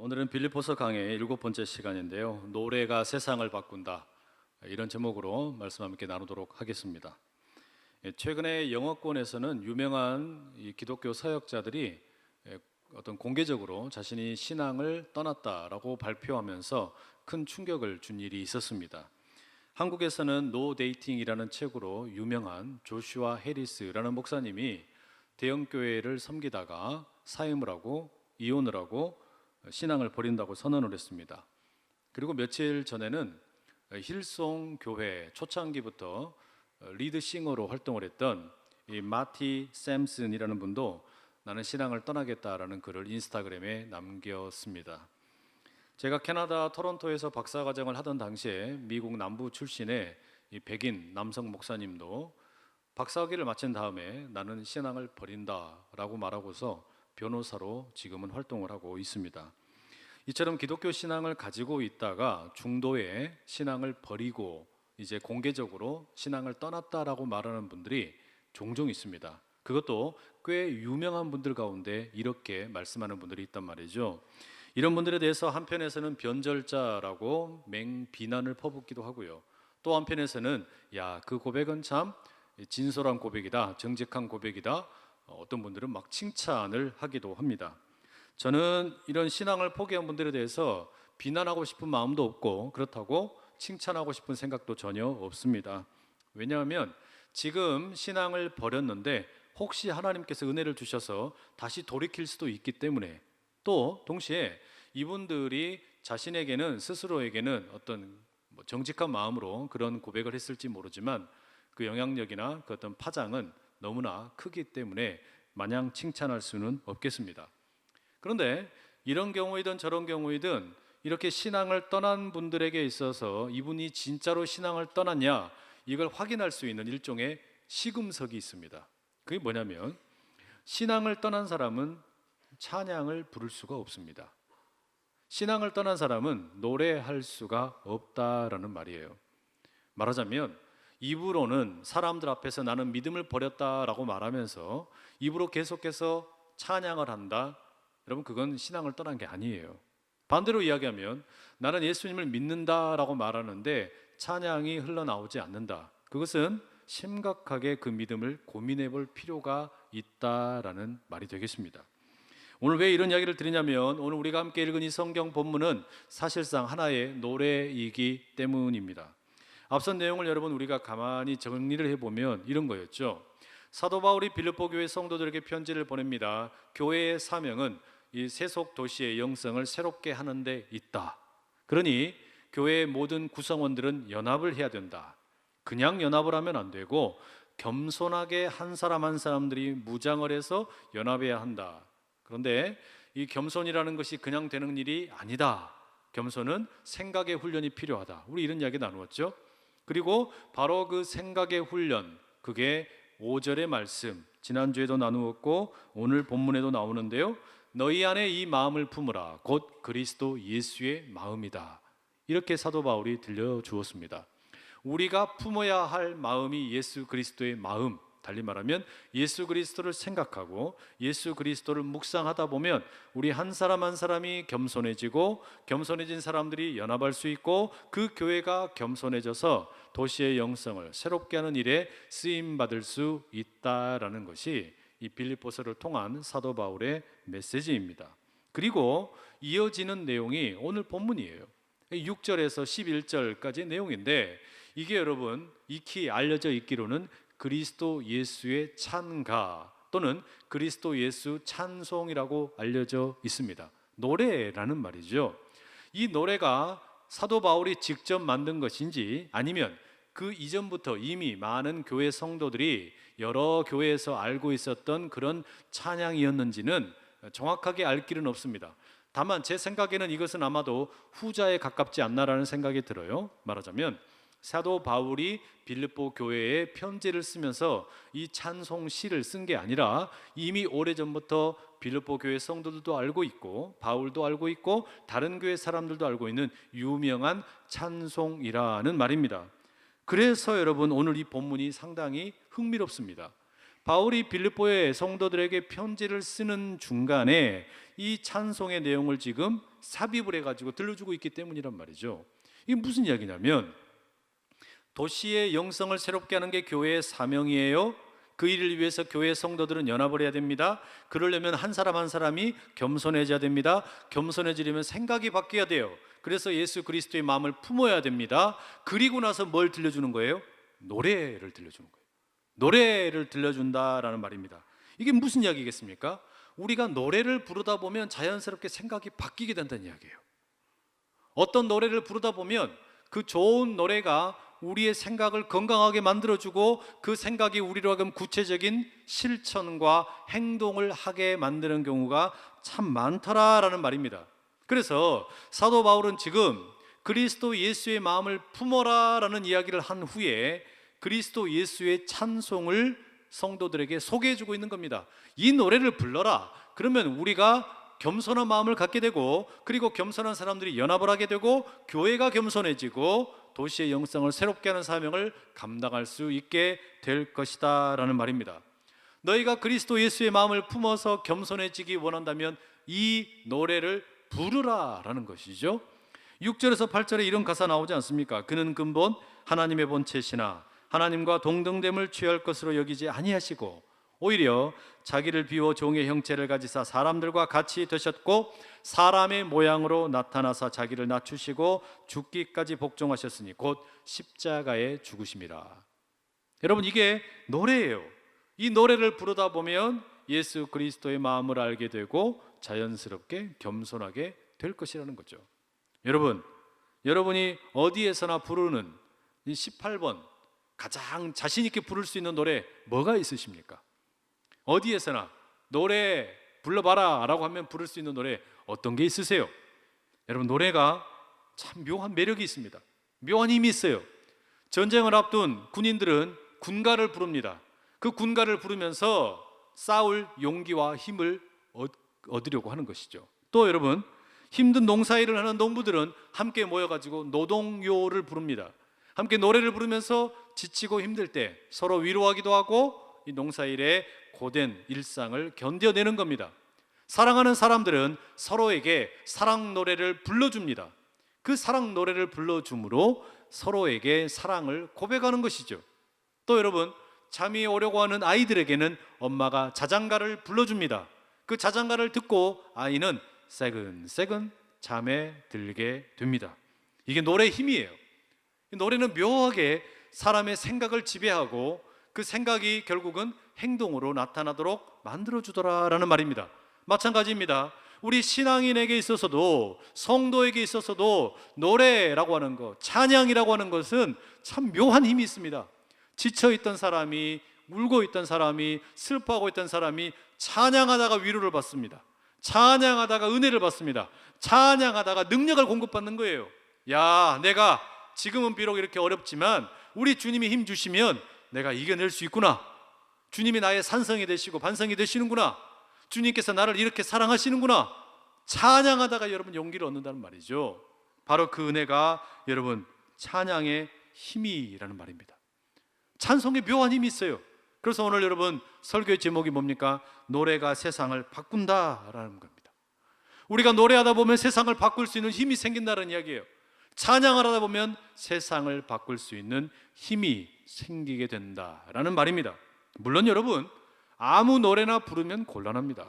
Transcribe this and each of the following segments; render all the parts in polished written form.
오늘은 빌립보서 강의 7번째 시간인데요. 노래가 세상을 바꾼다. 이런 제목으로 말씀 함께 나누도록 하겠습니다. 최근에 영어권에서는 유명한 이 기독교 사역자들이 어떤 공개적으로 자신이 신앙을 떠났다라고 발표하면서 큰 충격을 준 일이 있었습니다. 한국에서는 노 데이팅이라는 책으로 유명한 조슈아 해리스라는 목사님이 대형 교회를 섬기다가 사임을 하고 이혼을 하고 신앙을 버린다고 선언을 했습니다. 그리고 며칠 전에는 힐송 교회 초창기부터 리드 싱어로 활동을 했던 이 마티 샘슨이라는 분도 나는 신앙을 떠나겠다라는 글을 인스타그램에 남겼습니다. 제가 캐나다 토론토에서 박사과정을 하던 당시에 미국 남부 출신의 이 백인 남성 목사님도 박사학위를 마친 다음에 나는 신앙을 버린다라고 말하고서 변호사로 지금은 활동을 하고 있습니다. 이처럼 기독교 신앙을 가지고 있다가 중도에 신앙을 버리고 이제 공개적으로 신앙을 떠났다라고 말하는 분들이 종종 있습니다. 그것도 꽤 유명한 분들 가운데 이렇게 말씀하는 분들이 있단 말이죠. 이런 분들에 대해서 한편에서는 변절자라고 맹비난을 퍼붓기도 하고요. 또 한편에서는 야, 그 고백은 참 진솔한 고백이다, 정직한 고백이다. 어떤 분들은 막 칭찬을 하기도 합니다. 저는 이런 신앙을 포기한 분들에 대해서 비난하고 싶은 마음도 없고 그렇다고 칭찬하고 싶은 생각도 전혀 없습니다. 왜냐하면 지금 신앙을 버렸는데 혹시 하나님께서 은혜를 주셔서 다시 돌이킬 수도 있기 때문에, 또 동시에 이분들이 자신에게는 스스로에게는 어떤 정직한 마음으로 그런 고백을 했을지 모르지만 그 영향력이나 그 어떤 파장은 너무나 크기 때문에 마냥 칭찬할 수는 없겠습니다. 그런데 이런 경우이든 저런 경우이든 이렇게 신앙을 떠난 분들에게 있어서 이분이 진짜로 신앙을 떠났냐, 이걸 확인할 수 있는 일종의 시금석이 있습니다. 그게 뭐냐면 신앙을 떠난 사람은 찬양을 부를 수가 없습니다. 신앙을 떠난 사람은 노래할 수가 없다라는 말이에요. 말하자면 입으로는 사람들 앞에서 나는 믿음을 버렸다라고 말하면서 입으로 계속해서 찬양을 한다. 여러분, 그건 신앙을 떠난 게 아니에요. 반대로 이야기하면 나는 예수님을 믿는다라고 말하는데 찬양이 흘러나오지 않는다. 그것은 심각하게 그 믿음을 고민해 볼 필요가 있다라는 말이 되겠습니다. 오늘 왜 이런 이야기를 드리냐면 오늘 우리가 함께 읽은 이 성경 본문은 사실상 하나의 노래이기 때문입니다. 앞선 내용을 여러분 우리가 가만히 정리를 해보면 이런 거였죠. 사도 바울이 빌립보 교회 성도들에게 편지를 보냅니다. 교회의 사명은 이 세속 도시의 영성을 새롭게 하는 데 있다. 그러니 교회의 모든 구성원들은 연합을 해야 된다. 그냥 연합을 하면 안 되고 겸손하게 한 사람 한 사람들이 무장을 해서 연합해야 한다. 그런데 이 겸손이라는 것이 그냥 되는 일이 아니다. 겸손은 생각의 훈련이 필요하다. 우리 이런 이야기 나누었죠. 그리고 바로 그 생각의 훈련, 그게 5절의 말씀, 지난주에도 나누었고 오늘 본문에도 나오는데요. 너희 안에 이 마음을 품으라. 곧 그리스도 예수의 마음이다. 이렇게 사도 바울이 들려주었습니다. 우리가 품어야 할 마음이 예수 그리스도의 마음, 달리 말하면 예수 그리스도를 생각하고 예수 그리스도를 묵상하다 보면 우리 한 사람 한 사람이 겸손해지고 겸손해진 사람들이 연합할 수 있고 그 교회가 겸손해져서 도시의 영성을 새롭게 하는 일에 쓰임받을 수 있다라는 것이 이 빌립보서를 통한 사도 바울의 메시지입니다. 그리고 이어지는 내용이 오늘 본문이에요. 6절에서 11절까지의 내용인데 이게 여러분 익히 알려져 있기로는 그리스도 예수의 찬가 또는 그리스도 예수 찬송이라고 알려져 있습니다. 노래라는 말이죠. 이 노래가 사도 바울이 직접 만든 것인지 아니면 그 이전부터 이미 많은 교회 성도들이 여러 교회에서 알고 있었던 그런 찬양이었는지는 정확하게 알 길은 없습니다. 다만 제 생각에는 이것은 아마도 후자에 가깝지 않나라는 생각이 들어요. 말하자면 사도 바울이 빌립보 교회에 편지를 쓰면서 이 찬송 시를 쓴 게 아니라 이미 오래전부터 빌립보 교회 성도들도 알고 있고 바울도 알고 있고 다른 교회 사람들도 알고 있는 유명한 찬송이라는 말입니다. 그래서 여러분 오늘 이 본문이 상당히 흥미롭습니다. 바울이 빌립보의 성도들에게 편지를 쓰는 중간에 이 찬송의 내용을 지금 삽입을 해가지고 들려주고 있기 때문이란 말이죠. 이게 무슨 이야기냐면, 도시의 영성을 새롭게 하는 게 교회의 사명이에요. 그 일을 위해서 교회 성도들은 연합을 해야 됩니다. 그러려면 한 사람 한 사람이 겸손해져야 됩니다. 겸손해지려면 생각이 바뀌어야 돼요. 그래서 예수 그리스도의 마음을 품어야 됩니다. 그리고 나서 뭘 들려주는 거예요? 노래를 들려주는 거예요. 노래를 들려준다라는 말입니다. 이게 무슨 이야기겠습니까? 우리가 노래를 부르다 보면 자연스럽게 생각이 바뀌게 된다는 이야기예요. 어떤 노래를 부르다 보면 그 좋은 노래가 우리의 생각을 건강하게 만들어주고 그 생각이 우리로 하여금 구체적인 실천과 행동을 하게 만드는 경우가 참 많더라라는 말입니다. 그래서 사도 바울은 지금 그리스도 예수의 마음을 품어라라는 이야기를 한 후에 그리스도 예수의 찬송을 성도들에게 소개해주고 있는 겁니다. 이 노래를 불러라. 그러면 우리가 겸손한 마음을 갖게 되고, 그리고 겸손한 사람들이 연합을 하게 되고, 교회가 겸손해지고 도시의 영성을 새롭게 하는 사명을 감당할 수 있게 될 것이다 라는 말입니다. 너희가 그리스도 예수의 마음을 품어서 겸손해지기 원한다면 이 노래를 부르라 라는 것이죠. 6절에서 8절에 이런 가사 나오지 않습니까? 그는 근본 하나님의 본체시나 하나님과 동등됨을 취할 것으로 여기지 아니하시고 오히려 자기를 비워 종의 형체를 가지사 사람들과 같이 되셨고 사람의 모양으로 나타나사 자기를 낮추시고 죽기까지 복종하셨으니 곧 십자가에 죽으심이라. 여러분, 이게 노래예요. 이 노래를 부르다 보면 예수 그리스도의 마음을 알게 되고 자연스럽게 겸손하게 될 것이라는 거죠. 여러분이 어디에서나 부르는 이 18번 가장 자신 있게 부를 수 있는 노래 뭐가 있으십니까? 어디에서나 노래 불러봐라 라고 하면 부를 수 있는 노래 어떤 게 있으세요? 여러분, 노래가 참 묘한 매력이 있습니다. 묘한 힘이 있어요. 전쟁을 앞둔 군인들은 군가를 부릅니다. 그 군가를 부르면서 싸울 용기와 힘을 얻으려고 하는 것이죠. 또 여러분, 힘든 농사일을 하는 농부들은 함께 모여가지고 노동요를 부릅니다. 함께 노래를 부르면서 지치고 힘들 때 서로 위로하기도 하고 이 농사일의 고된 일상을 견뎌내는 겁니다. 사랑하는 사람들은 서로에게 사랑 노래를 불러줍니다. 그 사랑 노래를 불러줌으로 서로에게 사랑을 고백하는 것이죠. 또 여러분, 잠이 오려고 하는 아이들에게는 엄마가 자장가를 불러줍니다. 그 자장가를 듣고 아이는 새근새근 잠에 들게 됩니다. 이게 노래의 힘이에요. 노래는 묘하게 사람의 생각을 지배하고 그 생각이 결국은 행동으로 나타나도록 만들어주더라라는 말입니다. 마찬가지입니다. 우리 신앙인에게 있어서도 성도에게 있어서도 노래라고 하는 것, 찬양이라고 하는 것은 참 묘한 힘이 있습니다. 지쳐있던 사람이, 울고 있던 사람이, 슬퍼하고 있던 사람이 찬양하다가 위로를 받습니다. 찬양하다가 은혜를 받습니다. 찬양하다가 능력을 공급받는 거예요. 야, 내가 지금은 비록 이렇게 어렵지만 우리 주님이 힘 주시면 내가 이겨낼 수 있구나. 주님이 나의 산성이 되시고 반성이 되시는구나. 주님께서 나를 이렇게 사랑하시는구나. 찬양하다가 여러분 용기를 얻는다는 말이죠. 바로 그 은혜가 여러분 찬양의 힘이라는 말입니다. 찬송에 묘한 힘이 있어요. 그래서 오늘 여러분 설교의 제목이 뭡니까? 노래가 세상을 바꾼다라는 겁니다. 우리가 노래하다 보면 세상을 바꿀 수 있는 힘이 생긴다는 이야기예요. 찬양을 하다 보면 세상을 바꿀 수 있는 힘이 생기게 된다라는 말입니다. 물론 여러분, 아무 노래나 부르면 곤란합니다.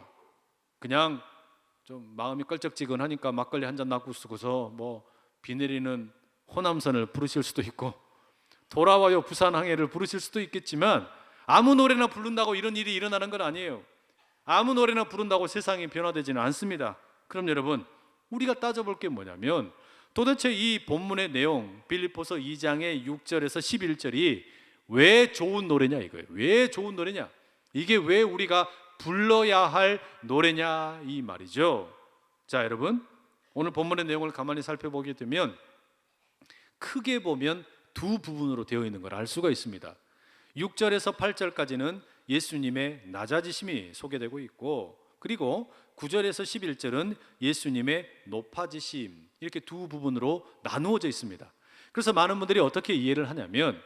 그냥 좀 마음이 껄쩍지근하니까 막걸리 한 잔 놔두고서 비 내리는 호남선을 부르실 수도 있고 돌아와요 부산 항해를 부르실 수도 있겠지만 아무 노래나 부른다고 이런 일이 일어나는 건 아니에요. 아무 노래나 부른다고 세상이 변화되지는 않습니다. 그럼 여러분, 우리가 따져볼 게 뭐냐면 도대체 이 본문의 내용 빌립보서 2장의 6절에서 11절이 왜 좋은 노래냐 이거예요. 왜 좋은 노래냐? 이게 왜 우리가 불러야 할 노래냐 이 말이죠. 자, 여러분, 오늘 본문의 내용을 가만히 살펴보게 되면 크게 보면 두 부분으로 되어 있는 걸 알 수가 있습니다. 6절에서 8절까지는 예수님의 낮아지심이 소개되고 있고, 그리고 9절에서 11절은 예수님의 높아지심, 이렇게 두 부분으로 나누어져 있습니다. 그래서 많은 분들이 어떻게 이해를 하냐면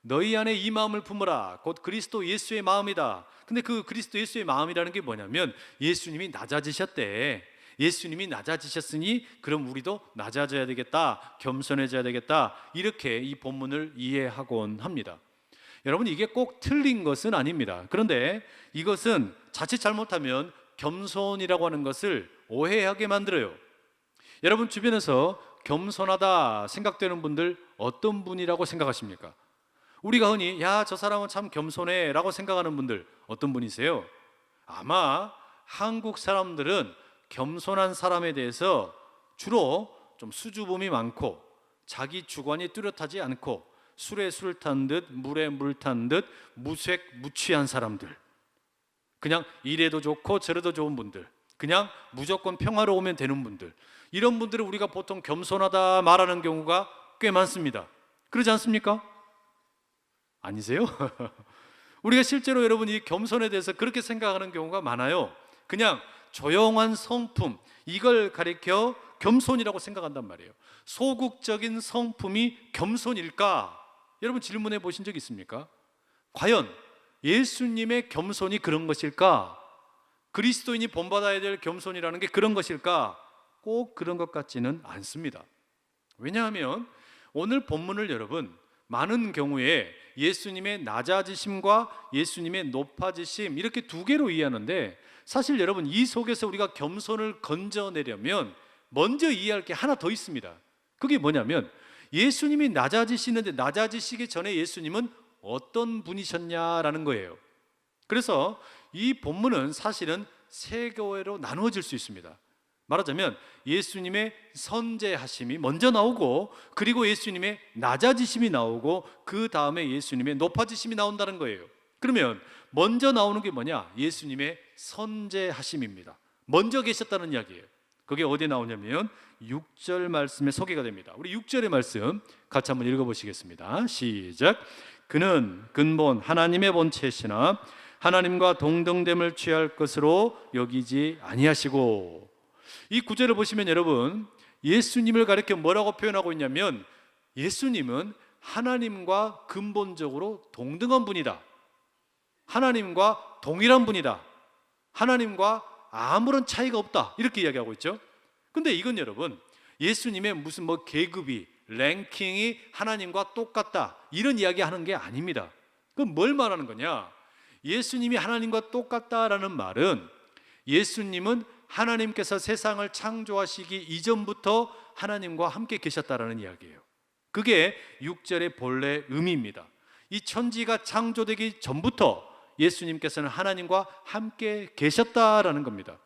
너희 안에 이 마음을 품으라. 곧 그리스도 예수의 마음이다. 근데 그 그리스도 예수의 마음이라는 게 뭐냐면 예수님이 낮아지셨대. 예수님이 낮아지셨으니 그럼 우리도 낮아져야 되겠다, 겸손해져야 되겠다, 이렇게 이 본문을 이해하곤 합니다. 여러분, 이게 꼭 틀린 것은 아닙니다. 그런데 이것은 자칫 잘못하면 겸손이라고 하는 것을 오해하게 만들어요. 여러분 주변에서 겸손하다 생각되는 분들 어떤 분이라고 생각하십니까? 우리가 흔히 야, 저 사람은 참 겸손해 라고 생각하는 분들 어떤 분이세요? 아마 한국 사람들은 겸손한 사람에 대해서 주로 좀 수줍음이 많고 자기 주관이 뚜렷하지 않고 술에 술 탄 듯 물에 물 탄 듯 무색무취한 사람들, 그냥 이래도 좋고 저래도 좋은 분들, 그냥 무조건 평화로우면 되는 분들, 이런 분들을 우리가 보통 겸손하다 말하는 경우가 꽤 많습니다. 그러지 않습니까? 아니세요? 우리가 실제로 여러분 이 겸손에 대해서 그렇게 생각하는 경우가 많아요. 그냥 조용한 성품, 이걸 가리켜 겸손이라고 생각한단 말이에요. 소극적인 성품이 겸손일까? 여러분 질문해 보신 적 있습니까? 과연 예수님의 겸손이 그런 것일까? 그리스도인이 본받아야 될 겸손이라는 게 그런 것일까? 꼭 그런 것 같지는 않습니다. 왜냐하면 오늘 본문을 여러분 많은 경우에 예수님의 낮아지심과 예수님의 높아지심 이렇게 두 개로 이해하는데, 사실 여러분 이 속에서 우리가 겸손을 건져내려면 먼저 이해할 게 하나 더 있습니다. 그게 뭐냐면 예수님이 낮아지시는데 낮아지시기 전에 예수님은 어떤 분이셨냐라는 거예요. 그래서 이 본문은 사실은 세 교회로 나누어질 수 있습니다. 말하자면 예수님의 선제하심이 먼저 나오고, 그리고 예수님의 낮아지심이 나오고, 그 다음에 예수님의 높아지심이 나온다는 거예요. 그러면 먼저 나오는 게 뭐냐? 예수님의 선제하심입니다. 먼저 계셨다는 이야기예요. 그게 어디에 나오냐면 6절 말씀에 소개가 됩니다. 우리 6절의 말씀 같이 한번 읽어보시겠습니다. 시작. 그는 근본 하나님의 본체시나 하나님과 동등됨을 취할 것으로 여기지 아니하시고. 이 구절을 보시면 여러분 예수님을 가리켜 뭐라고 표현하고 있냐면 예수님은 하나님과 근본적으로 동등한 분이다, 하나님과 동일한 분이다, 하나님과 아무런 차이가 없다, 이렇게 이야기하고 있죠. 근데 이건 여러분 예수님의 무슨 계급이 랭킹이 하나님과 똑같다 이런 이야기 하는 게 아닙니다. 그럼 뭘 말하는 거냐? 예수님이 하나님과 똑같다라는 말은 예수님은 하나님께서 세상을 창조하시기 이전부터 하나님과 함께 계셨다라는 이야기예요. 그게 6절의 본래 의미입니다. 이 천지가 창조되기 전부터 예수님께서는 하나님과 함께 계셨다라는 겁니다.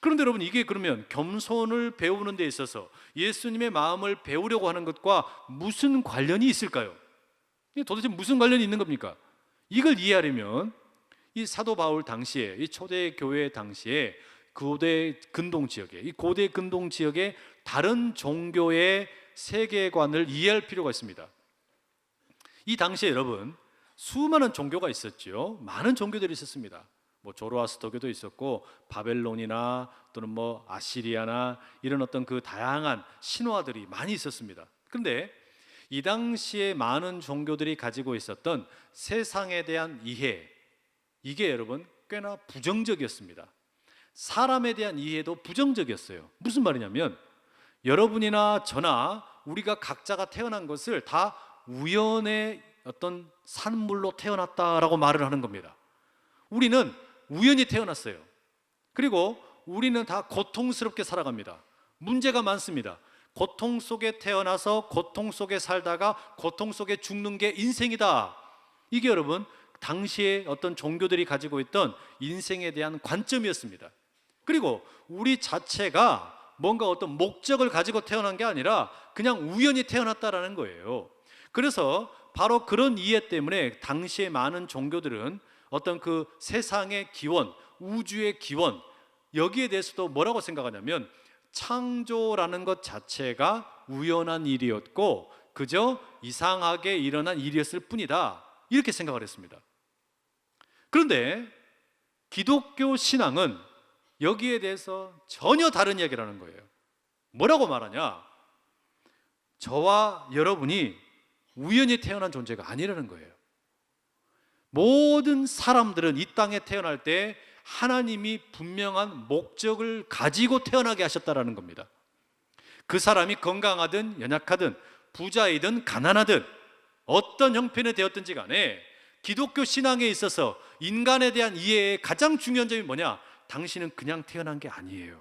그런데 여러분 이게 그러면 겸손을 배우는 데 있어서 예수님의 마음을 배우려고 하는 것과 무슨 관련이 있을까요? 이게 도대체 무슨 관련이 있는 겁니까? 이걸 이해하려면 이 사도 바울 당시에, 이 초대 교회 당시에 고대 근동 지역에, 이 고대 근동 지역의 다른 종교의 세계관을 이해할 필요가 있습니다. 이 당시에 여러분 수많은 종교가 있었죠. 많은 종교들이 있었습니다. 조로아스터교도 있었고 바벨론이나 또는 아시리아나 이런 어떤 그 다양한 신화들이 많이 있었습니다. 그런데 이 당시에 많은 종교들이 가지고 있었던 세상에 대한 이해, 이게 여러분 꽤나 부정적이었습니다. 사람에 대한 이해도 부정적이었어요. 무슨 말이냐면 여러분이나 저나 우리가 각자가 태어난 것을 다 우연의 어떤 산물로 태어났다라고 말을 하는 겁니다. 우리는 우연히 태어났어요. 그리고 우리는 다 고통스럽게 살아갑니다. 문제가 많습니다. 고통 속에 태어나서 고통 속에 살다가 고통 속에 죽는 게 인생이다. 이게 여러분 당시에 어떤 종교들이 가지고 있던 인생에 대한 관점이었습니다. 그리고 우리 자체가 뭔가 어떤 목적을 가지고 태어난 게 아니라 그냥 우연히 태어났다라는 거예요. 그래서 바로 그런 이해 때문에 당시에 많은 종교들은 어떤 그 세상의 기원, 우주의 기원, 여기에 대해서도 뭐라고 생각하냐면 창조라는 것 자체가 우연한 일이었고 그저 이상하게 일어난 일이었을 뿐이다, 이렇게 생각을 했습니다. 그런데 기독교 신앙은 여기에 대해서 전혀 다른 이야기를 하는 거예요. 뭐라고 말하냐? 저와 여러분이 우연히 태어난 존재가 아니라는 거예요. 모든 사람들은 이 땅에 태어날 때 하나님이 분명한 목적을 가지고 태어나게 하셨다라는 겁니다. 그 사람이 건강하든 연약하든 부자이든 가난하든 어떤 형편이 되었든지 간에 기독교 신앙에 있어서 인간에 대한 이해의 가장 중요한 점이 뭐냐? 당신은 그냥 태어난 게 아니에요.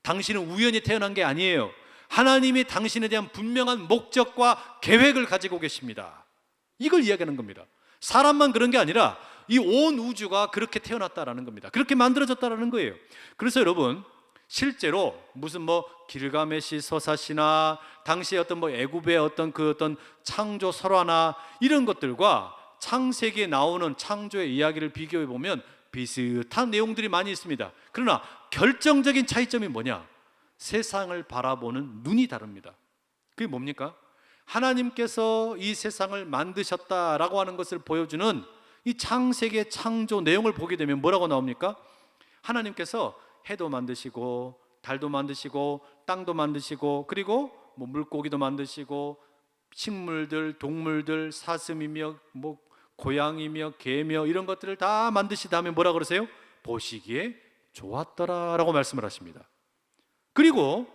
당신은 우연히 태어난 게 아니에요. 하나님이 당신에 대한 분명한 목적과 계획을 가지고 계십니다. 이걸 이야기하는 겁니다. 사람만 그런 게 아니라 이 온 우주가 그렇게 태어났다라는 겁니다. 그렇게 만들어졌다라는 거예요. 그래서 여러분, 실제로 무슨 길가메시 서사시나 당시에 어떤 애굽의 어떤 창조 설화나 이런 것들과 창세기에 나오는 창조의 이야기를 비교해 보면 비슷한 내용들이 많이 있습니다. 그러나 결정적인 차이점이 뭐냐? 세상을 바라보는 눈이 다릅니다. 그게 뭡니까? 하나님께서 이 세상을 만드셨다라고 하는 것을 보여주는 이 창세기의 창조 내용을 보게 되면 뭐라고 나옵니까? 하나님께서 해도 만드시고 달도 만드시고 땅도 만드시고 그리고 물고기도 만드시고 식물들, 동물들, 사슴이며 고양이며 개며 이런 것들을 다 만드신 다음에 뭐라 그러세요? 보시기에 좋았더라라고 말씀을 하십니다. 그리고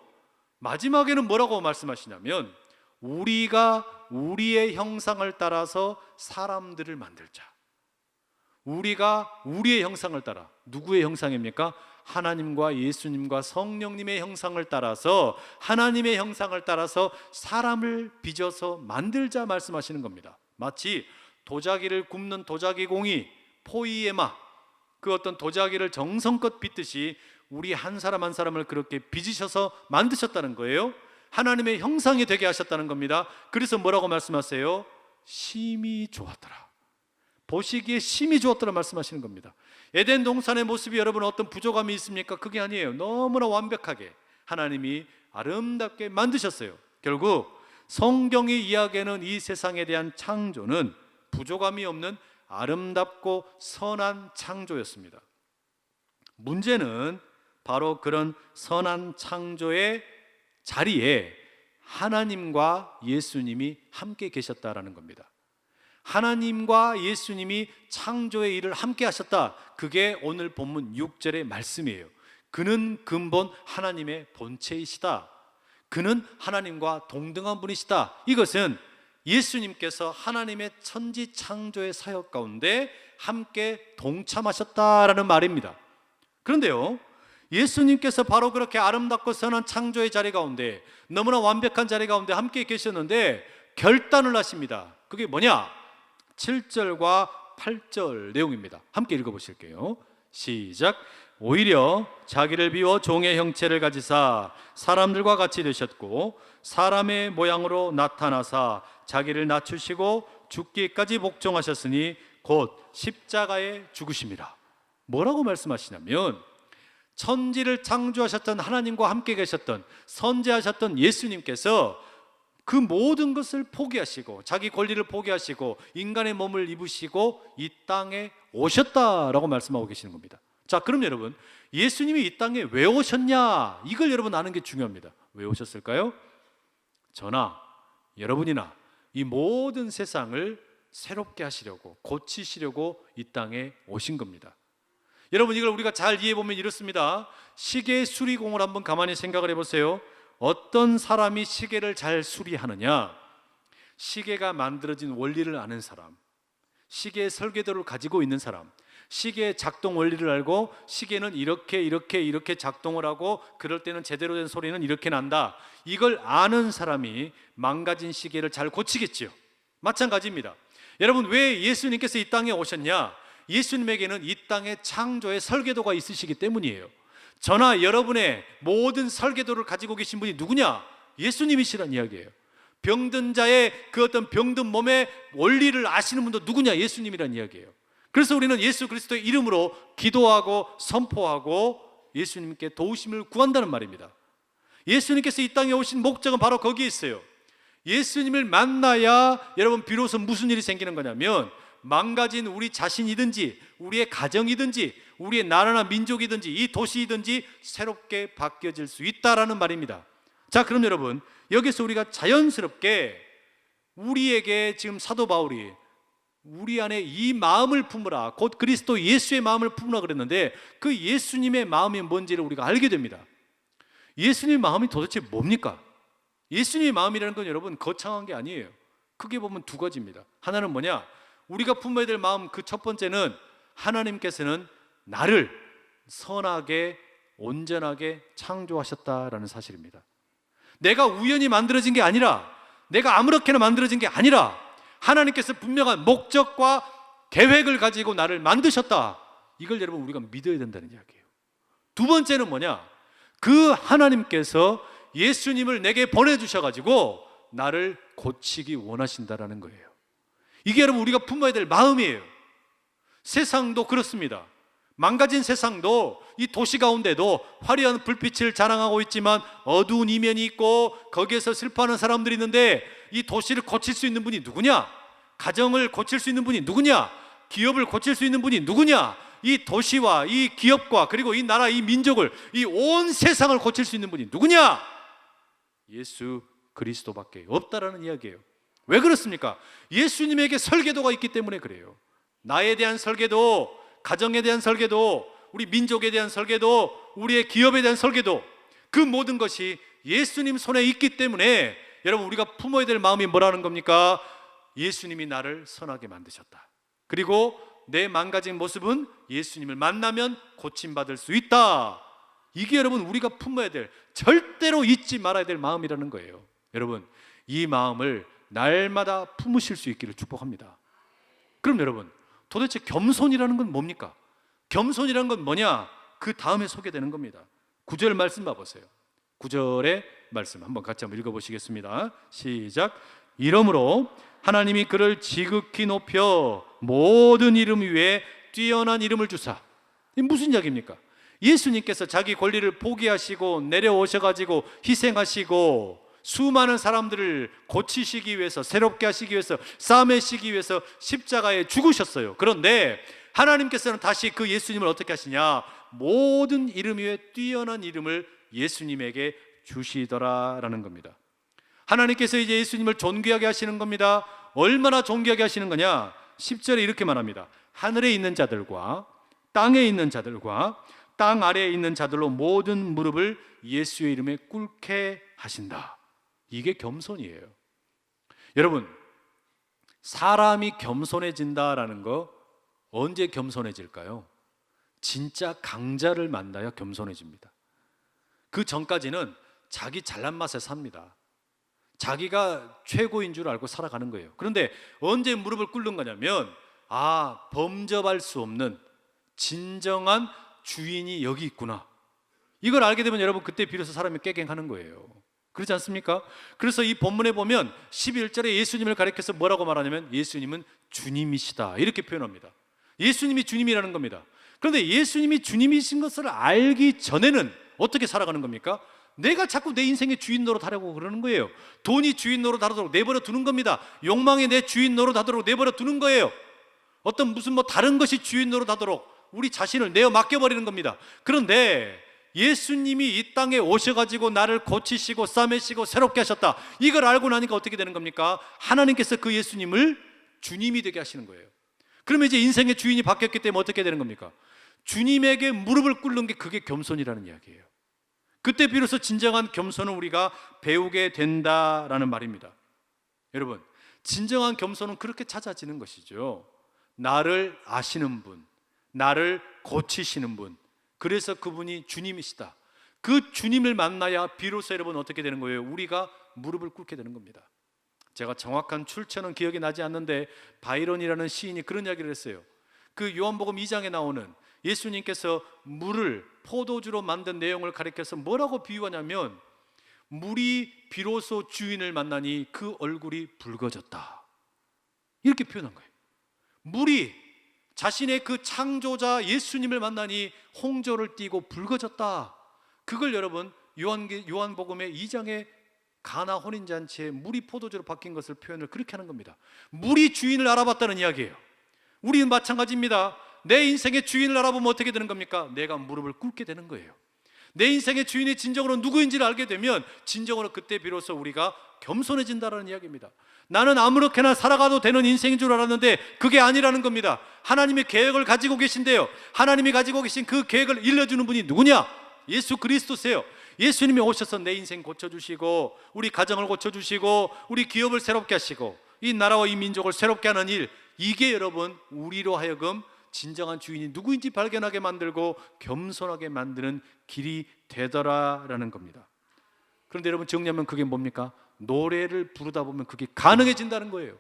마지막에는 뭐라고 말씀하시냐면 우리가 우리의 형상을 따라서 사람들을 만들자. 우리가 우리의 형상을 따라, 누구의 형상입니까? 하나님과 예수님과 성령님의 형상을 따라서, 하나님의 형상을 따라서 사람을 빚어서 만들자 말씀하시는 겁니다. 마치 도자기를 굽는 도자기공이 포이에마, 그 어떤 도자기를 정성껏 빚듯이 우리 한 사람 한 사람을 그렇게 빚으셔서 만드셨다는 거예요. 하나님의 형상이 되게 하셨다는 겁니다. 그래서 뭐라고 말씀하세요? 심히 좋았더라. 보시기에 심히 좋았더라 말씀하시는 겁니다. 에덴 동산의 모습이 여러분 어떤 부족함이 있습니까? 그게 아니에요. 너무나 완벽하게 하나님이 아름답게 만드셨어요. 결국 성경이 이야기하는 이 세상에 대한 창조는 부족함이 없는 아름답고 선한 창조였습니다. 문제는 바로 그런 선한 창조의 자리에 하나님과 예수님이 함께 계셨다라는 겁니다. 하나님과 예수님이 창조의 일을 함께 하셨다. 그게 오늘 본문 6절의 말씀이에요. 그는 근본 하나님의 본체이시다. 그는 하나님과 동등한 분이시다. 이것은 예수님께서 하나님의 천지 창조의 사역 가운데 함께 동참하셨다라는 말입니다. 그런데요, 예수님께서 바로 그렇게 아름답고 선한 창조의 자리 가운데, 너무나 완벽한 자리 가운데 함께 계셨는데 결단을 하십니다. 그게 뭐냐? 7절과 8절 내용입니다. 함께 읽어보실게요. 시작. 오히려 자기를 비워 종의 형체를 가지사 사람들과 같이 되셨고 사람의 모양으로 나타나사 자기를 낮추시고 죽기까지 복종하셨으니 곧 십자가에 죽으심이라. 뭐라고 말씀하시냐면 천지를 창조하셨던 하나님과 함께 계셨던 선지하셨던 예수님께서 그 모든 것을 포기하시고 자기 권리를 포기하시고 인간의 몸을 입으시고 이 땅에 오셨다라고 말씀하고 계시는 겁니다. 자, 그럼 여러분, 예수님이 이 땅에 왜 오셨냐? 이걸 여러분 아는 게 중요합니다. 왜 오셨을까요? 저나 여러분이나 이 모든 세상을 새롭게 하시려고, 고치시려고 이 땅에 오신 겁니다. 여러분, 이걸 우리가 잘 이해해보면 이렇습니다. 시계 수리공을 한번 가만히 생각을 해보세요. 어떤 사람이 시계를 잘 수리하느냐? 시계가 만들어진 원리를 아는 사람, 시계의 설계도를 가지고 있는 사람, 시계의 작동 원리를 알고 시계는 이렇게 작동을 하고 그럴 때는 제대로 된 소리는 이렇게 난다. 이걸 아는 사람이 망가진 시계를 잘 고치겠지요. 마찬가지입니다. 여러분, 왜 예수님께서 이 땅에 오셨냐? 예수님에게는 이 땅의 창조의 설계도가 있으시기 때문이에요. 저나 여러분의 모든 설계도를 가지고 계신 분이 누구냐? 예수님이시란 이야기예요. 병든 자의 그 어떤 병든 몸의 원리를 아시는 분도 누구냐? 예수님이란 이야기예요. 그래서 우리는 예수 그리스도의 이름으로 기도하고 선포하고 예수님께 도우심을 구한다는 말입니다. 예수님께서 이 땅에 오신 목적은 바로 거기에 있어요. 예수님을 만나야 여러분 비로소 무슨 일이 생기는 거냐면 망가진 우리 자신이든지 우리의 가정이든지 우리의 나라나 민족이든지 이 도시이든지 새롭게 바뀌어질 수 있다라는 말입니다. 자, 그럼 여러분, 여기서 우리가 자연스럽게 우리에게 지금 사도 바울이 우리 안에 이 마음을 품으라, 곧 그리스도 예수의 마음을 품으라 그랬는데, 그 예수님의 마음이 뭔지를 우리가 알게 됩니다. 예수님의 마음이 도대체 뭡니까? 예수님의 마음이라는 건 여러분 거창한 게 아니에요. 크게 보면 두 가지입니다. 하나는 뭐냐? 우리가 품어야 될 마음, 그 첫 번째는 하나님께서는 나를 선하게 온전하게 창조하셨다라는 사실입니다. 내가 우연히 만들어진 게 아니라, 내가 아무렇게나 만들어진 게 아니라 하나님께서 분명한 목적과 계획을 가지고 나를 만드셨다. 이걸 여러분 우리가 믿어야 된다는 이야기예요. 두 번째는 뭐냐? 그 하나님께서 예수님을 내게 보내주셔가지고 나를 고치기 원하신다라는 거예요. 이게 여러분 우리가 품어야 될 마음이에요. 세상도 그렇습니다. 망가진 세상도 이 도시 가운데도 화려한 불빛을 자랑하고 있지만 어두운 이면이 있고 거기에서 슬퍼하는 사람들이 있는데, 이 도시를 고칠 수 있는 분이 누구냐? 가정을 고칠 수 있는 분이 누구냐? 기업을 고칠 수 있는 분이 누구냐? 이 도시와 이 기업과 그리고 이 나라, 이 민족을, 이 온 세상을 고칠 수 있는 분이 누구냐? 예수 그리스도밖에 없다라는 이야기예요. 왜 그렇습니까? 예수님에게 설계도가 있기 때문에 그래요. 나에 대한 설계도, 가정에 대한 설계도, 우리 민족에 대한 설계도, 우리의 기업에 대한 설계도, 그 모든 것이 예수님 손에 있기 때문에 여러분 우리가 품어야 될 마음이 뭐라는 겁니까? 예수님이 나를 선하게 만드셨다. 그리고 내 망가진 모습은 예수님을 만나면 고침받을 수 있다. 이게 여러분 우리가 품어야 될, 절대로 잊지 말아야 될 마음이라는 거예요. 여러분 이 마음을 날마다 품으실 수 있기를 축복합니다. 그럼 여러분 도대체 겸손이라는 건 뭡니까? 겸손이라는 건 뭐냐? 그 다음에 소개되는 겁니다. 9절 말씀 봐보세요. 9절의 말씀 한번 같이 한번 읽어보시겠습니다. 시작. 이러므로 하나님이 그를 지극히 높여 모든 이름 위에 뛰어난 이름을 주사. 이게 무슨 이야기입니까? 예수님께서 자기 권리를 포기하시고 내려오셔가지고 희생하시고 수많은 사람들을 고치시기 위해서, 새롭게 하시기 위해서, 싸매시기 위해서 십자가에 죽으셨어요. 그런데 하나님께서는 다시 그 예수님을 어떻게 하시냐? 모든 이름 위에 뛰어난 이름을 예수님에게 주시더라라는 겁니다. 하나님께서 이제 예수님을 존귀하게 하시는 겁니다. 얼마나 존귀하게 하시는 거냐? 10절에 이렇게 말합니다. 하늘에 있는 자들과 땅에 있는 자들과 땅 아래에 있는 자들로 모든 무릎을 예수의 이름에 꿇게 하신다. 이게 겸손이에요. 여러분 사람이 겸손해진다라는 거 언제 겸손해질까요? 진짜 강자를 만나야 겸손해집니다. 그 전까지는 자기 잘난 맛에 삽니다. 자기가 최고인 줄 알고 살아가는 거예요. 그런데 언제 무릎을 꿇는 거냐면, 범접할 수 없는 진정한 주인이 여기 있구나, 이걸 알게 되면 여러분 그때 비로소 사람이 깨갱하는 거예요. 그렇지 않습니까? 그래서 이 본문에 보면 11절에 예수님을 가리켜서 뭐라고 말하냐면 예수님은 주님이시다 이렇게 표현합니다. 예수님이 주님이라는 겁니다. 그런데 예수님이 주님이신 것을 알기 전에는 어떻게 살아가는 겁니까? 내가 자꾸 내 인생의 주인 노릇하려고 그러는 거예요. 돈이 주인 노릇하도록 내버려 두는 겁니다. 욕망이 내 주인 노릇하도록 내버려 두는 거예요. 어떤 무슨 다른 것이 주인 노릇하도록 우리 자신을 내어 맡겨버리는 겁니다. 그런데 예수님이 이 땅에 오셔가지고 나를 고치시고 싸매시고 새롭게 하셨다, 이걸 알고 나니까 어떻게 되는 겁니까? 하나님께서 그 예수님을 주님이 되게 하시는 거예요. 그러면 이제 인생의 주인이 바뀌었기 때문에 어떻게 되는 겁니까? 주님에게 무릎을 꿇는 게 그게 겸손이라는 이야기예요. 그때 비로소 진정한 겸손을 우리가 배우게 된다라는 말입니다. 여러분 진정한 겸손은 그렇게 찾아지는 것이죠. 나를 아시는 분, 나를 고치시는 분, 그래서 그분이 주님이시다. 그 주님을 만나야 비로소 여러분 어떻게 되는 거예요? 우리가 무릎을 꿇게 되는 겁니다. 제가 정확한 출처는 기억이 나지 않는데 바이런이라는 시인이 그런 이야기를 했어요. 그 요한복음 2장에 나오는 예수님께서 물을 포도주로 만든 내용을 가리켜서 뭐라고 비유하냐면, 물이 비로소 주인을 만나니 그 얼굴이 붉어졌다, 이렇게 표현한 거예요. 물이 자신의 그 창조자 예수님을 만나니 홍조를 띠고 붉어졌다. 그걸 여러분 요한복음의 2장의 가나 혼인잔치에 물이 포도주로 바뀐 것을 표현을 그렇게 하는 겁니다. 물이 주인을 알아봤다는 이야기예요. 우리는 마찬가지입니다. 내 인생의 주인을 알아보면 어떻게 되는 겁니까? 내가 무릎을 꿇게 되는 거예요. 내 인생의 주인이 진정으로 누구인지를 알게 되면 진정으로 그때 비로소 우리가 겸손해진다는 이야기입니다. 나는 아무렇게나 살아가도 되는 인생인 줄 알았는데 그게 아니라는 겁니다. 하나님의 계획을 가지고 계신데요, 하나님이 가지고 계신 그 계획을 일러주는 분이 누구냐? 예수 그리스도세요. 예수님이 오셔서 내 인생 고쳐주시고, 우리 가정을 고쳐주시고, 우리 기업을 새롭게 하시고, 이 나라와 이 민족을 새롭게 하는 일, 이게 여러분 우리로 하여금 진정한 주인이 누구인지 발견하게 만들고 겸손하게 만드는 길이 되더라라는 겁니다. 그런데 여러분, 정리하면 그게 뭡니까? 노래를 부르다 보면 그게 가능해진다는 거예요.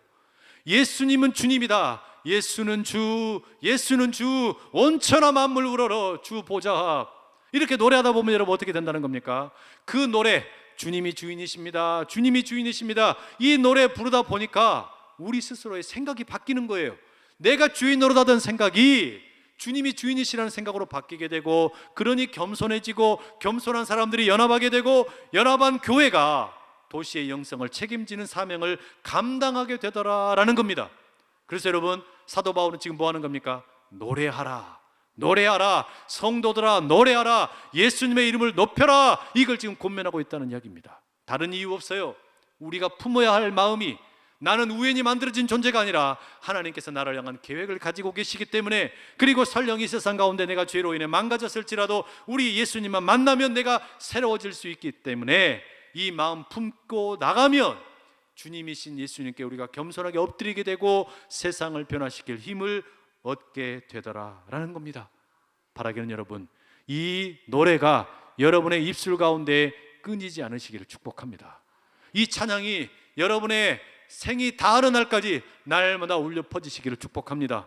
예수님은 주님이다. 예수는 주, 예수는 주, 온천하 만물 우러러 주 보좌. 이렇게 노래하다 보면 여러분 어떻게 된다는 겁니까? 그 노래, 주님이 주인이십니다, 주님이 주인이십니다, 이 노래 부르다 보니까 우리 스스로의 생각이 바뀌는 거예요. 내가 주인 노릇하던 생각이 주님이 주인이시라는 생각으로 바뀌게 되고, 그러니 겸손해지고, 겸손한 사람들이 연합하게 되고, 연합한 교회가 도시의 영성을 책임지는 사명을 감당하게 되더라라는 겁니다. 그래서 여러분, 사도 바울은 지금 뭐 하는 겁니까? 노래하라, 노래하라, 성도들아 노래하라, 예수님의 이름을 높여라, 이걸 지금 권면하고 있다는 이야기입니다. 다른 이유 없어요. 우리가 품어야 할 마음이 나는 우연히 만들어진 존재가 아니라 하나님께서 나를 향한 계획을 가지고 계시기 때문에, 그리고 설령 이 세상 가운데 내가 죄로 인해 망가졌을지라도 우리 예수님만 만나면 내가 새로워질 수 있기 때문에 이 마음 품고 나가면 주님이신 예수님께 우리가 겸손하게 엎드리게 되고 세상을 변화시킬 힘을 얻게 되더라라는 겁니다. 바라기는 여러분, 이 노래가 여러분의 입술 가운데 끊이지 않으시기를 축복합니다. 이 찬양이 여러분의 생이 다하는 날까지 날마다 울려 퍼지시기를 축복합니다.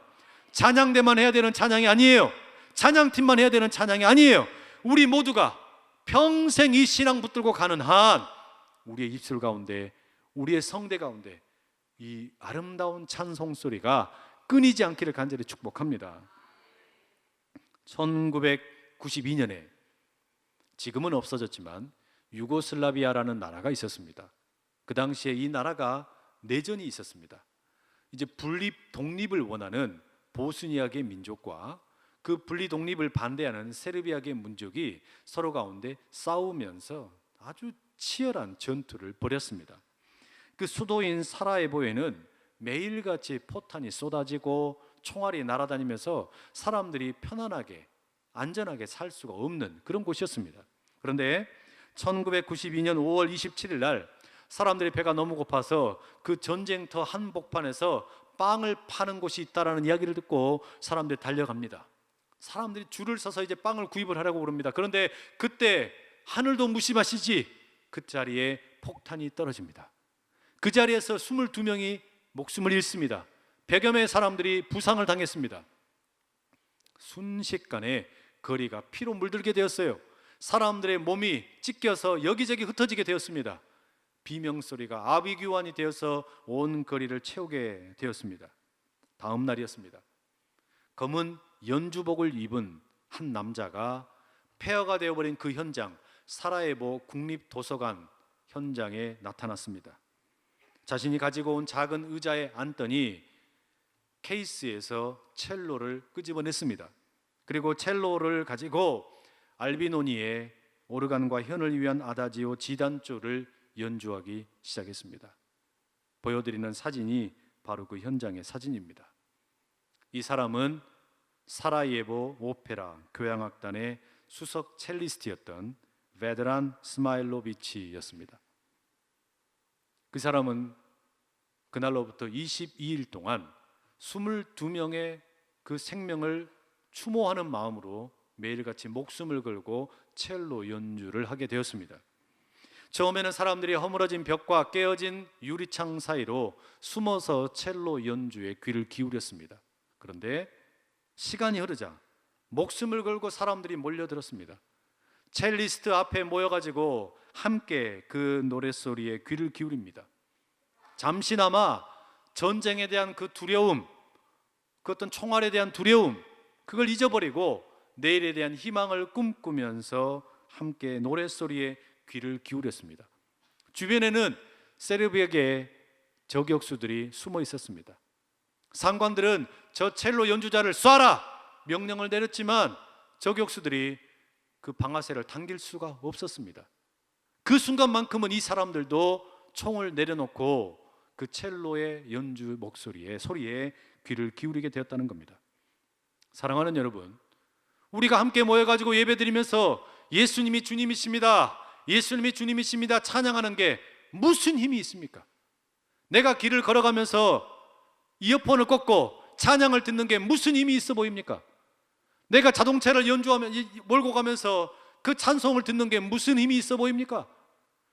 찬양대만 해야 되는 찬양이 아니에요. 찬양팀만 해야 되는 찬양이 아니에요. 우리 모두가 평생 이 신앙 붙들고 가는 한 우리의 입술 가운데, 우리의 성대 가운데 이 아름다운 찬송 소리가 끊이지 않기를 간절히 축복합니다. 1992년에 지금은 없어졌지만 유고슬라비아라는 나라가 있었습니다. 그 당시에 이 나라가 내전이 있었습니다. 이제 독립을 원하는 보스니아계 민족과 그 분리 독립을 반대하는 세르비아계 민족이 서로 가운데 싸우면서 아주 치열한 전투를 벌였습니다. 그 수도인 사라예보에는 매일같이 포탄이 쏟아지고 총알이 날아다니면서 사람들이 편안하게 안전하게 살 수가 없는 그런 곳이었습니다. 그런데 1992년 5월 27일 날 사람들이 배가 너무 고파서 그 전쟁터 한복판에서 빵을 파는 곳이 있다라는 이야기를 듣고 사람들이 달려갑니다. 사람들이 줄을 서서 이제 빵을 구입을 하려고 그럽니다. 그런데 그때 하늘도 무심하시지, 그 자리에 폭탄이 떨어집니다. 그 자리에서 22명이 목숨을 잃습니다. 100여 명의 사람들이 부상을 당했습니다. 순식간에 거리가 피로 물들게 되었어요. 사람들의 몸이 찢겨서 여기저기 흩어지게 되었습니다. 비명소리가 아비규환이 되어서 온 거리를 채우게 되었습니다. 다음 날이었습니다. 검은 연주복을 입은 한 남자가 폐허가 되어버린 그 현장, 사라예보 국립도서관 현장에 나타났습니다. 자신이 가지고 온 작은 의자에 앉더니 케이스에서 첼로를 끄집어냈습니다. 그리고 첼로를 가지고 알비노니의 오르간과 현을 위한 아다지오 지단조를 연주하기 시작했습니다. 보여드리는 사진이 바로 그 현장의 사진입니다. 이 사람은 사라예보 오페라 교향악단의 수석 첼리스트였던 베드란 스마일로비치였습니다. 그 사람은 그날로부터 22일 동안 22명의 그 생명을 추모하는 마음으로 매일같이 목숨을 걸고 첼로 연주를 하게 되었습니다. 처음에는 사람들이 허물어진 벽과 깨어진 유리창 사이로 숨어서 첼로 연주에 귀를 기울였습니다. 그런데 시간이 흐르자 목숨을 걸고 사람들이 몰려들었습니다. 첼리스트 앞에 모여가지고 함께 그 노랫소리에 귀를 기울입니다. 잠시나마 전쟁에 대한 그 두려움, 그 어떤 총알에 대한 두려움, 그걸 잊어버리고 내일에 대한 희망을 꿈꾸면서 함께 노랫소리에 귀를 기울였습니다. 주변에는 세르비아계 저격수들이 숨어 있었습니다. 상관들은 저 첼로 연주자를 쏴라! 명령을 내렸지만 저격수들이 그 방아쇠를 당길 수가 없었습니다. 그 순간만큼은 이 사람들도 총을 내려놓고 그 첼로의 연주 목소리에, 소리에 귀를 기울이게 되었다는 겁니다. 사랑하는 여러분, 우리가 함께 모여가지고 예배드리면서 예수님이 주님이십니다, 예수님이 주님이십니다 찬양하는 게 무슨 힘이 있습니까? 내가 길을 걸어가면서 이어폰을 꽂고 찬양을 듣는 게 무슨 힘이 있어 보입니까? 내가 자동차를 몰고 가면서 그 찬송을 듣는 게 무슨 힘이 있어 보입니까?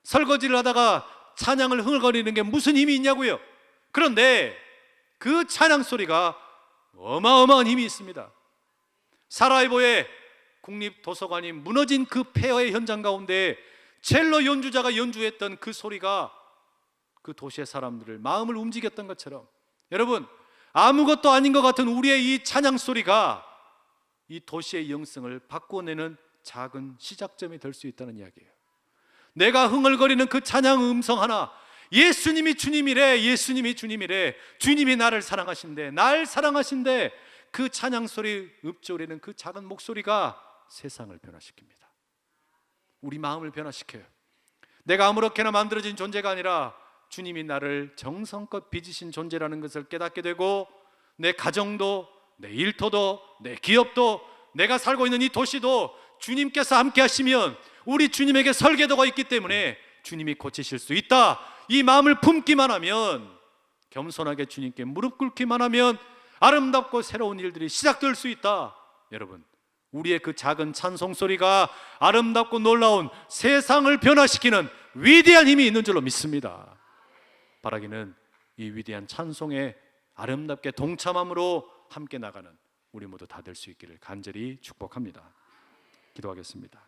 설거지를 하다가 찬양을 흥얼거리는 게 무슨 힘이 있냐고요. 그런데 그 찬양 소리가 어마어마한 힘이 있습니다. 사라예보의 국립도서관이 무너진 그 폐허의 현장 가운데 첼로 연주자가 연주했던 그 소리가 그 도시의 사람들을 마음을 움직였던 것처럼, 여러분, 아무것도 아닌 것 같은 우리의 이 찬양 소리가 이 도시의 영성을 바꿔내는 작은 시작점이 될 수 있다는 이야기예요. 내가 흥얼거리는 그 찬양 음성 하나, 예수님이 주님이래, 예수님이 주님이래, 주님이 나를 사랑하신대, 날 사랑하신대, 그 찬양 소리 읊조리는 그 작은 목소리가 세상을 변화시킵니다. 우리 마음을 변화시켜요. 내가 아무렇게나 만들어진 존재가 아니라 주님이 나를 정성껏 빚으신 존재라는 것을 깨닫게 되고, 내 가정도, 내 일터도, 내 기업도, 내가 살고 있는 이 도시도 주님께서 함께 하시면 우리 주님에게 설계도가 있기 때문에 주님이 고치실 수 있다, 이 마음을 품기만 하면, 겸손하게 주님께 무릎 꿇기만 하면 아름답고 새로운 일들이 시작될 수 있다. 여러분, 우리의 그 작은 찬송 소리가 아름답고 놀라운 세상을 변화시키는 위대한 힘이 있는 줄로 믿습니다. 바라기는 이 위대한 찬송에 아름답게 동참함으로 함께 나가는 우리 모두 다 될 수 있기를 간절히 축복합니다. 기도하겠습니다.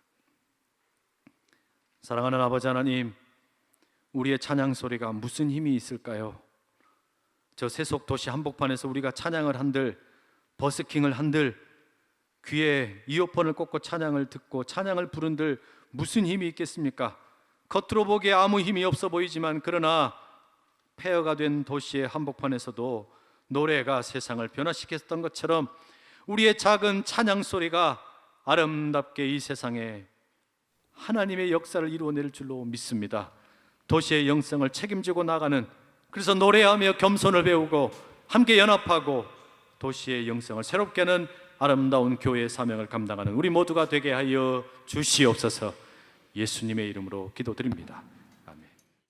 사랑하는 아버지 하나님, 우리의 찬양 소리가 무슨 힘이 있을까요? 저 세속 도시 한복판에서 우리가 찬양을 한들, 버스킹을 한들, 귀에 이어폰을 꽂고 찬양을 듣고 찬양을 부른들 무슨 힘이 있겠습니까? 겉으로 보기에 아무 힘이 없어 보이지만, 그러나 폐허가 된 도시의 한복판에서도 노래가 세상을 변화시켰던 것처럼 우리의 작은 찬양 소리가 아름답게 이 세상에 하나님의 역사를 이루어낼 줄로 믿습니다. 도시의 영성을 책임지고 나가는, 그래서 노래하며 겸손을 배우고 함께 연합하고 도시의 영성을 새롭게 하는 아름다운 교회의 사명을 감당하는 우리 모두가 되게 하여 주시옵소서. 예수님의 이름으로 기도드립니다.